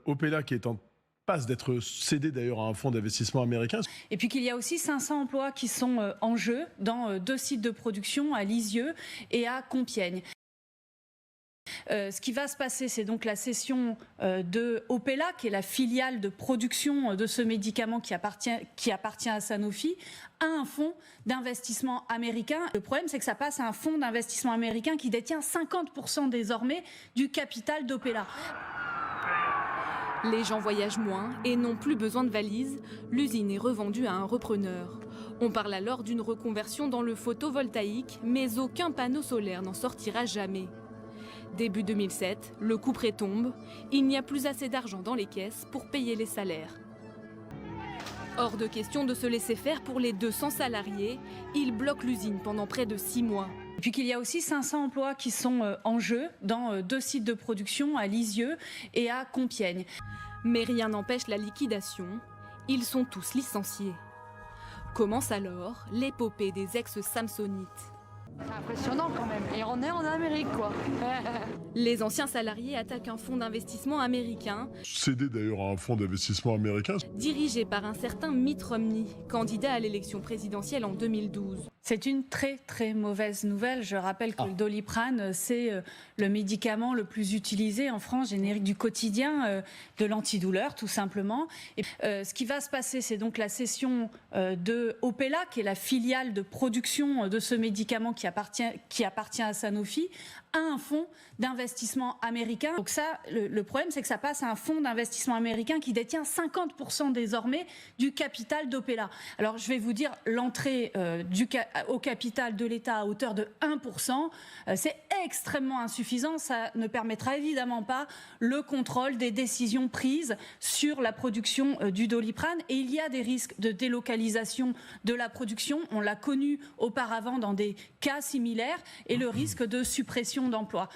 Opella qui est en passe d'être cédé d'ailleurs à un fonds d'investissement américain. Et puis qu'il y a aussi 500 emplois qui sont en jeu dans 2 sites de production à Lisieux et à Compiègne. Ce qui va se passer, c'est donc la cession de Opella, qui est la filiale de production de ce médicament qui appartient à Sanofi, à un fonds d'investissement américain. Le problème, c'est que ça passe à un fonds d'investissement américain qui détient 50% désormais du capital d'Opella. Les gens voyagent moins et n'ont plus besoin de valises. L'usine est revendue à un repreneur. On parle alors d'une reconversion dans le photovoltaïque, mais aucun panneau solaire n'en sortira jamais. Début 2007, le couperet tombe. Il n'y a plus assez d'argent dans les caisses pour payer les salaires. Hors de question de se laisser faire pour les 200 salariés. Ils bloquent l'usine pendant près de 6 mois. Et puis qu'il y a aussi 500 emplois qui sont en jeu dans 2 sites de production à Lisieux et à Compiègne. Mais rien n'empêche la liquidation. Ils sont tous licenciés. Commence alors l'épopée des ex-Samsonites. C'est impressionnant quand même. Et on est en Amérique, quoi. Les anciens salariés attaquent un fonds d'investissement américain, Cédé d'ailleurs à un fonds d'investissement américain. dirigé par un certain Mitt Romney, candidat à l'élection présidentielle en 2012. C'est une très très mauvaise nouvelle. Je rappelle que le Doliprane, c'est le médicament le plus utilisé en France, générique du quotidien, de l'antidouleur tout simplement. Et ce qui va se passer, c'est donc la cession de Opella, qui est la filiale de production de ce médicament qui appartient à Sanofi, à un fonds d'investissement américain. Donc ça, le problème, c'est que ça passe à un fonds d'investissement américain qui détient 50% désormais du capital d'Opella. Alors je vais vous dire, l'entrée au capital de l'État à hauteur de 1%, c'est extrêmement insuffisant. Ça ne permettra évidemment pas le contrôle des décisions prises sur la production du Doliprane. Et il y a des risques de délocalisation de la production. On l'a connu auparavant dans des cas similaires, et le risque de suppression d'emplois.